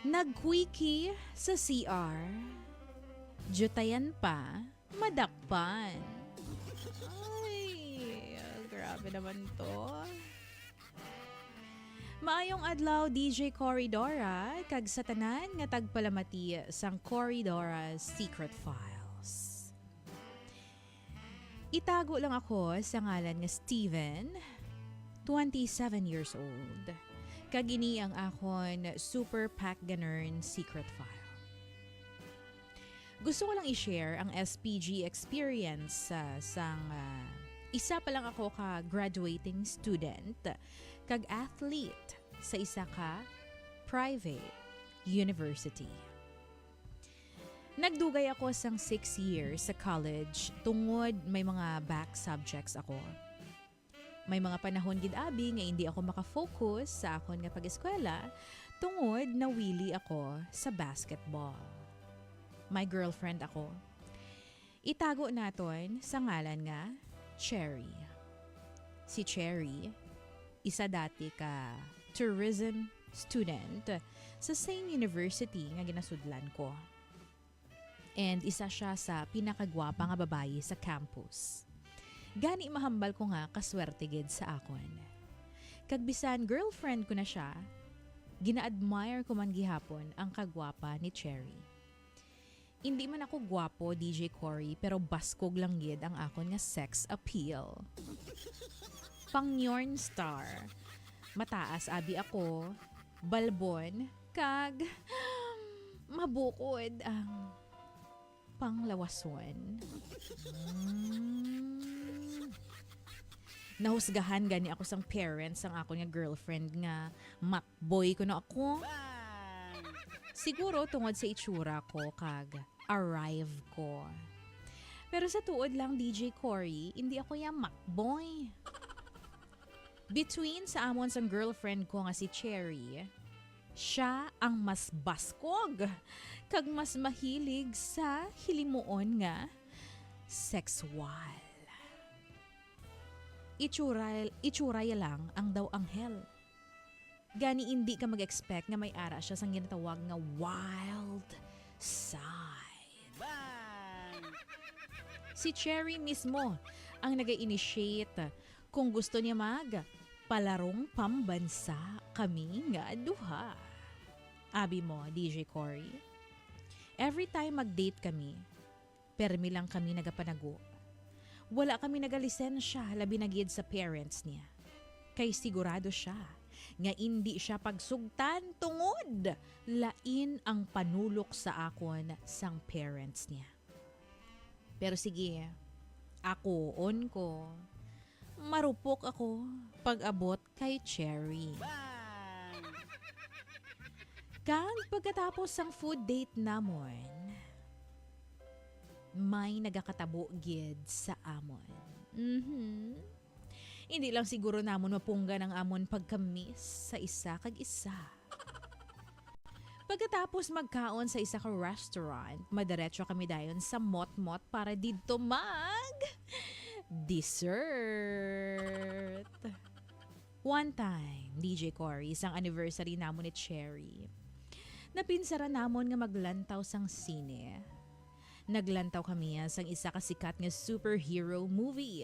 Nagquickie sa CR. Jutayan pa, madakpan. Ay, grabe naman to. Maayong adlaw DJ Corridora, kag sa tanan nga tagpalamati sang Corridora's Secret Files. Itago lang ako sa ngalan nga Steven, 27 years old. Kagini ang akon super pack ganern secret file. Gusto ko lang i-share ang SPG experience isa pa lang ako ka graduating student kag athlete sa isa ka private university. Nagdugay ako sang 6 years sa college tungod may mga back subjects ako. May mga panahon gid abi nga hindi ako makafocus sa akon nga pag-eskwela tungod nawili ako sa basketball. My girlfriend ako. Itago naton sa ngalan nga Cherry. Si Cherry, isa dati ka tourism student sa same university nga ginasudlan ko. And isa siya sa pinakagwapa nga babayi sa campus. Gani mahambal ko nga kaswerte gid sa akon. Kag bisan girlfriend ko na siya, gina-admire ko man gihapon ang kagwapa ni Cherry. Hindi man ako gwapo, DJ Cory, pero baskog lang gid ang akon nga sex appeal. Pang-yorn star. Mataas abi ako, balbon, kag mabukod ang panglawason. Nahusgahan gani ako sang parents ang akon nga girlfriend nga matboy ko na ako. Siguro tungod sa itsura ko kag arrive ko. Pero sa tuod lang DJ Cory, hindi ako yung makboy. Between sa amon sang girlfriend ko nga si Cherry, siya ang mas baskog kag mas mahilig sa hilimuon nga sexual. Itsura lang ang daw anghel. Gani hindi ka mag-expect nga may ara siya sang ginatawag nga wild side. Bang! Si Cherry mismo ang nag-initiate kung gusto niya palarong pambansa kami nga duha. Abi mo, DJ Cory. Every time mag-date kami, permi lang kami nagapanago. Wala kami nagalisensya labi na gid sa parents niya. Kay sigurado siya nga hindi siya pagsugtan tungod lain ang panulok sa akon sang parents niya. Pero sige, ako on ko. Marupok ako pag-abot kay Cherry. Kang pagkatapos sang food date namon, may nagakatabo gid sa amon. Hindi lang siguro namon mapungga ng amon pagkamis sa isa kag isa. Pagkatapos magkaon sa isa ka restaurant, madiretso kami dayon sa mot-mot para didto dessert. One time, DJ Cory, isang anniversary namon ni Cherry. Napinsara namon nga maglantaw sang sine. Naglantaw kami sang isa ka sikat nga superhero movie.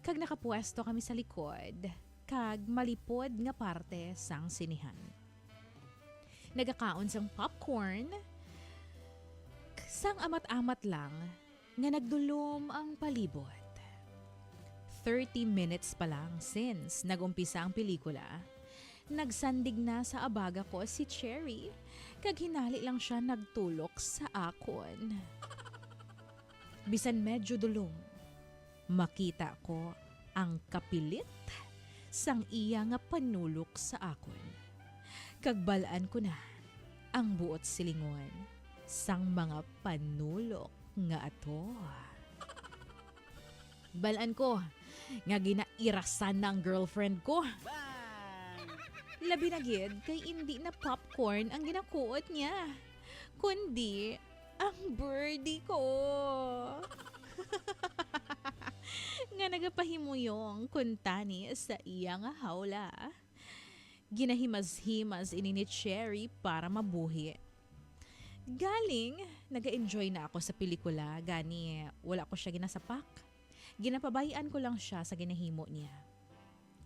Kag nakapwesto kami sa likod, kag malipod nga parte sang sinihan. Nagakaon sang popcorn, sang amat-amat lang nga nagdulom ang palibot. 30 minutes pa lang since nagumpisa ang pelikula, nagsandig na sa abaga ko si Cherry, kag hinali lang siya nagtulok sa akon. Bisan medyo dulong, makita ko ang kapilit sang iya nga panulok sa akon. Kagbalaan ko na ang buot silingon sang mga panulok nga ato. Balaan ko nga ginairasan ng girlfriend ko. Labi na gid kay hindi na popcorn ang ginakuot niya, kundi ang birdie ko. Nga nagapahimuyong kuntani sa iya nga hawla. Ginahimas-himas ini ni Cherry para mabuhi. Galing, nag-enjoy na ako sa pelikula, gani wala ko siya ginasapak. Ginapabayaan ko lang siya sa ginahimo niya.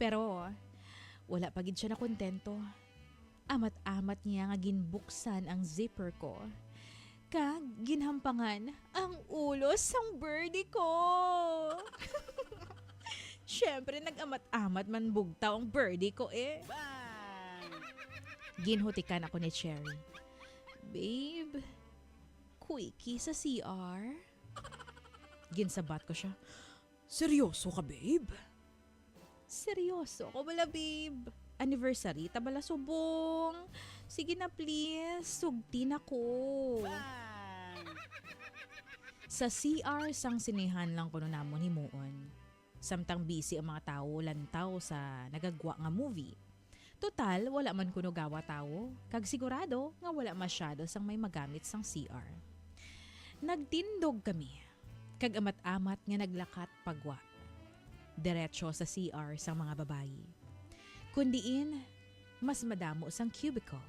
Pero wala pa gid siya na kontento. Amat-amat niya nga ginbuksan ang zipper ko. Kag ginhampangan ang ulo sang birdie ko. Siyempre nag-amat-amat man bugtaw ang birdie ko eh. Ginhutikan ako ni Cherry. Babe, quickie sa CR? Ginsabat ko siya. Seryoso ka, babe? Seryoso ko bala, babe. Anniversary, tabala subong. Sige na please, sugti na ko. Sa CR sang sinihan lang ko namon himuon. Samtang busy ang mga tao lantaw sa nagagwa nga movie. Total, wala man kuno gawa tao, kag sigurado nga wala masyado sang may magamit sang CR. Nagtindog kami, kag amat-amat nga naglakat pagwa. Diretso sa CR sang mga babayi. Kundiin, mas madamo sang cubicle.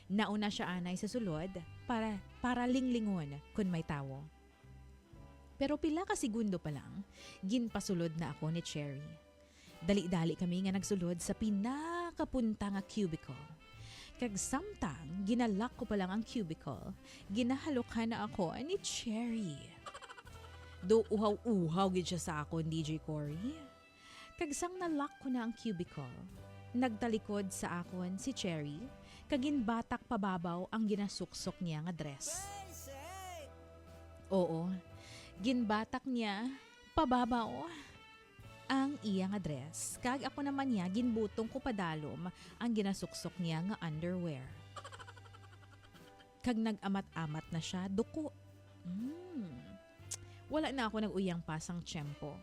Nauna siya anay sa sulod para linglingon kun may tao. Pero pila ka segundo pa lang, ginpasulod na ako ni Cherry. Dali-dali kami nga nagsulod sa pinakapunta nga cubicle. Kag samtang ginalak ko pa lang ang cubicle, ginahalukhan na ako ni Cherry. Do uhaw-uhaw gid siya sa ako, DJ Cory. Kag sang nalak ko na ang cubicle, nagtalikod sa akon si Cherry, kag ginbatak pababaw ang ginasuksok niya nga dress. Oo, ginbatak niya pababaw ang iya nga dress. Kag ako naman niya, ginbutong ko padalom ang ginasuksok niya nga underwear. Kag nag-amat-amat na siya, duko. Wala na ako nag-uyang pasang tiyempo.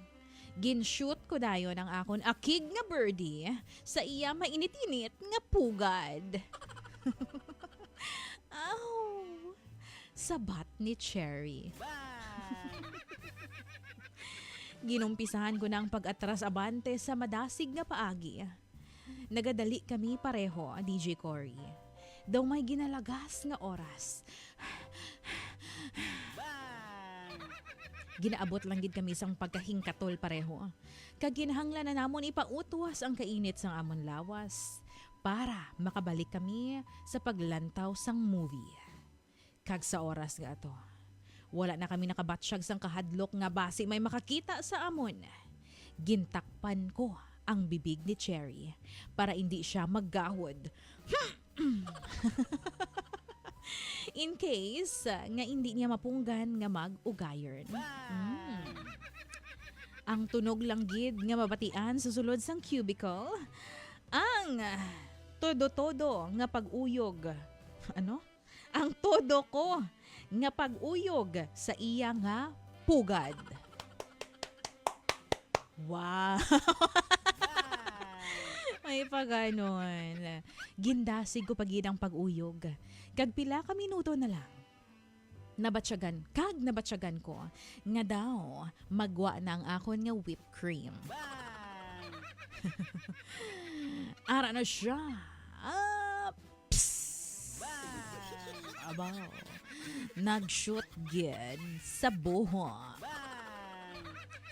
Ginshoot ko dayon ang akon akig nga birdie sa iya mainit-init nga pugad. Ow! Sabat ni Cherry. Ginumpisahan ko na ang pag-atras abante sa madasig nga paagi. Nagadali kami pareho, DJ Cory. Daw may ginalagas nga oras. Ginaabot lang gid kami sang pagkahingkatol pareho. Kag ginahanglan na namon ipautwas ang kainit sang amon lawas para makabalik kami sa paglantaw sang movie. Kag sa oras nga ato, wala na kami nakabatsyag sang kahadlok nga basi may makakita sa amon. Gintakpan ko ang bibig ni Cherry para hindi siya maggahod. In case nga hindi niya mapunggan nga mag-ugayon. Ang tunog lang gid nga mabatian sa sulod sang cubicle, ang todo-todo nga pag-uyog. Ano? Ang todo ko nga pag-uyog sa iya nga pugad. Wow! May paganon. Gindasig ko pagid ang pag-uyog. Kag pila ka minuto na lang. Nabatsyagan ko nga daw magwa na ang akon nga whipped cream. Ara na siya. Abaw. Nag-shoot gid sa buho.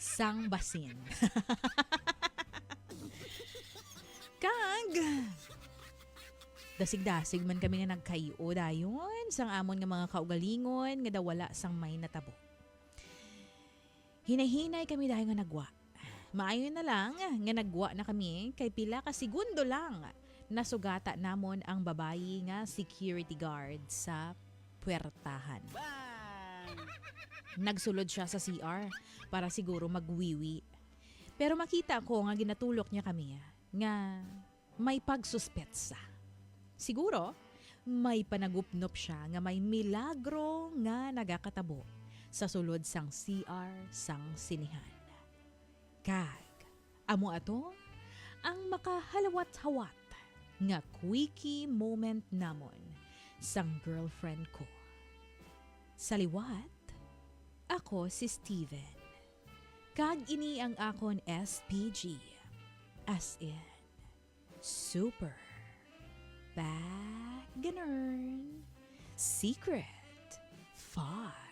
Sang basin. Kag dasig-dasig man kami nga nagkayo dayon sang amon nga mga kaugalingon nga dawala sang may natabo. Hinay-hinay kami dahil nga nagwa. Maayon na lang nga nagwa na kami kay pila ka segundo lang nasugata namon ang babayi nga security guard sa puwertahan. Nagsulod siya sa CR para siguro magwiwi. Pero makita ko nga ginatulok niya kami nga may pagsuspetsa. Siguro may panagupnop siya nga may milagro nga nagakatabo sa sulod sang CR sang sinihan. Kag, amo ato ang makahalawat-hawat nga quickie moment namon sang girlfriend ko. Sa liwat, ako si Steven. Kag ini ang akon SPG. As in, super, back, ganun, secret, 5.